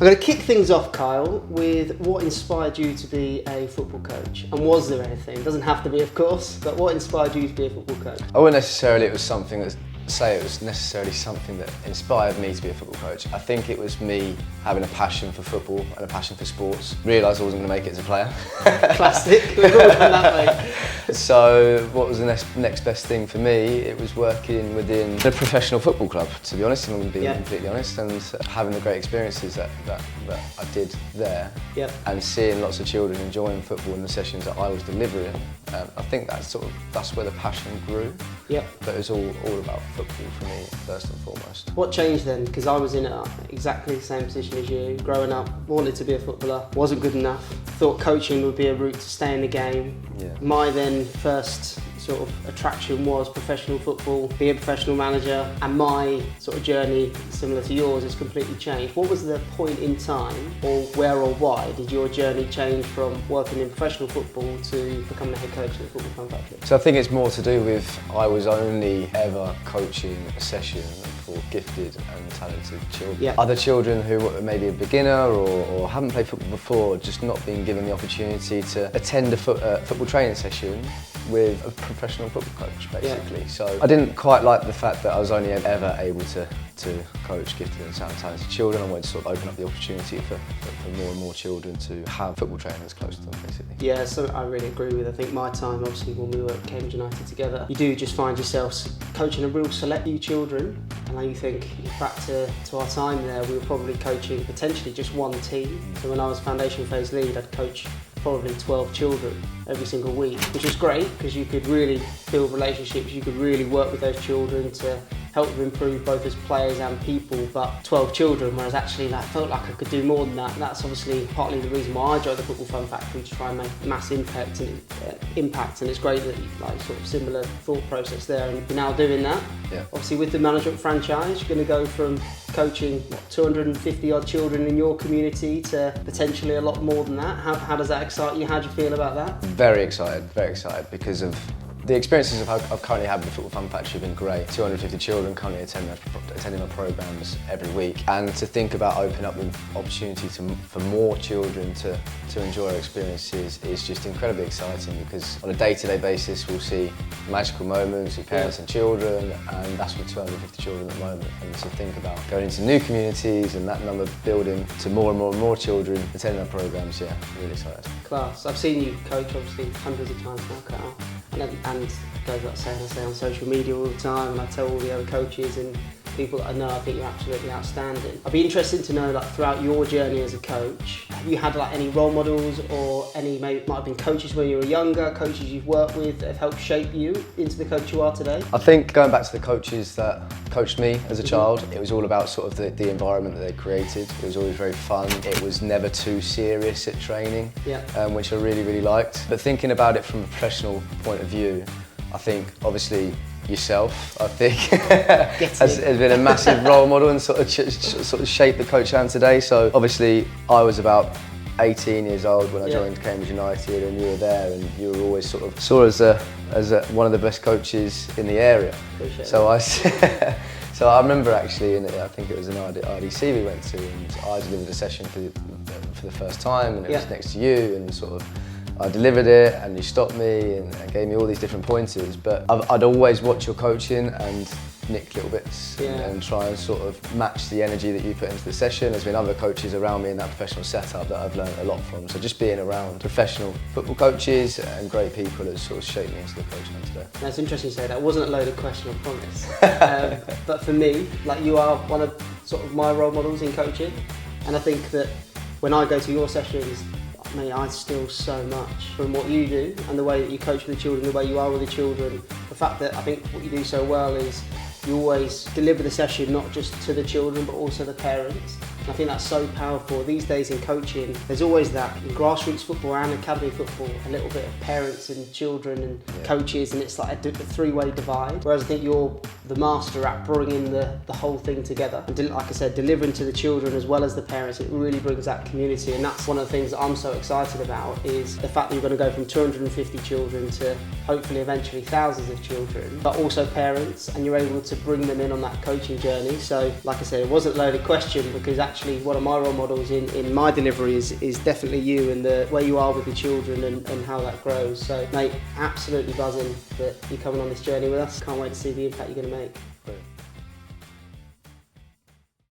I'm going to kick things off, Kyle, with what inspired you to be a football coach? And was there anything? It doesn't have to be, of course, but what inspired you to be a football coach? I wouldn't necessarily it was something that inspired me to be a football coach. I think it was me having a passion for football and a passion for sports. Realised I wasn't going to make it as a player. Classic, we've all done that, mate. So what was the next best thing for me? It was working within a professional football club, to be honest, and I'm being completely honest, and having the great experiences that I did there, and seeing lots of children enjoying football in the sessions that I was delivering. I think that's where the passion grew. But it was all about football for me, first and foremost. What changed then? Because I was in exactly the same position as you. Growing up, wanted to be a footballer, wasn't good enough. Thought coaching would be a route to stay in the game. My then first sort of attraction was professional football, be a professional manager, and my sort of journey, similar to yours, has completely changed. What was the point in time, or where or why, did your journey change from working in professional football to becoming the head coach of the Football Fun Factory? So I think it's more to do with I was only ever coaching a session for gifted and talented children. Other children who were maybe a beginner or haven't played football before, just not being given the opportunity to attend a football training session with a professional football coach, basically. So I didn't quite like the fact that I was only ever able to coach gifted and talented children. I wanted to sort of open up the opportunity for more and more children to have football training that's close to them, basically. Yeah, so I really agree with. I think my time, obviously, when we were at Cambridge United together, you do just find yourself coaching a real select few children, and then you think back to our time there, we were probably coaching potentially just one team. So when I was foundation phase lead, I'd coach probably 12 children every single week, which was great because you could really build relationships, you could really work with those children to help them improve both as players and people, but 12 children, whereas actually I felt like I could do more than that, and that's obviously partly the reason why I joined the Football Fun Factory, to try and make mass impact, and it's great that like sort of similar thought process there, and you're now doing that. Obviously with the management franchise, you're going to go from coaching 250 odd children in your community to potentially a lot more than that. How does that excite you? How do you feel about that? Very excited because of the experiences I've currently had with the Football Fun Factory have been great. 250 children currently attending my programmes every week, and to think about opening up the opportunity for more children to enjoy our experiences is just incredibly exciting, because on a day-to-day basis we'll see magical moments with parents and children, and that's with 250 children at the moment. And to think about going into new communities and that number building to more and more children attending our programmes, really excited. Class. I've seen you coach obviously hundreds of times now, Kyle. And it goes without saying, I say on social media all the time, and I tell all the other coaches and people that I know, I think you're absolutely outstanding. I'd be interested to know, like, throughout your journey as a coach, have you had like any role models, or any, maybe it might have been coaches when you were younger, coaches you've worked with that have helped shape you into the coach you are today? I think going back to the coaches that coached me as a child, it was all about sort of the environment that they created. It was always very fun. It was never too serious at training, which I really liked. But thinking about it from a professional point of view, I think obviously yourself, I think, has been a massive role model and sort of shaped the coach I am today. So obviously I was about 18 years old when I joined Cambridge United, and you were there, and you were always sort of saw as one of the best coaches in the area. So I remember actually, I think it was an RDC we went to, and I delivered a session for the first time, and it was next to you, and sort of I delivered it, and you stopped me and gave me all these different pointers. But I'd always watch your coaching and nick little bits and try and sort of match the energy that you put into the session. There's been other coaches around me in that professional setup that I've learned a lot from. So just being around professional football coaches and great people has sort of shaped me into the coach I am today. That's interesting you say that. It wasn't a loaded question, I promise. But for me, like, you are one of sort of my role models in coaching, and I think that when I go to your sessions, mate, I steal so much from what you do and the way that you coach with the children, the way you are with the children. The fact that I think what you do so well is you always deliver the session not just to the children but also the parents. And I think that's so powerful. These days in coaching, there's always that in grassroots football and academy football, a little bit of parents and children and coaches, and it's like a three-way divide. Whereas I think you're the master at bringing the whole thing together. And like I said, delivering to the children as well as the parents, it really brings that community. And that's one of the things that I'm so excited about, is the fact that you're going to go from 250 children to hopefully eventually thousands of children, but also parents, and you're able to bring them in on that coaching journey. So like I said, it wasn't a loaded question, because actually one of my role models in my delivery is definitely you and where you are with the children and how that grows. So mate, absolutely buzzing that you're coming on this journey with us. Can't wait to see the impact you're going to make.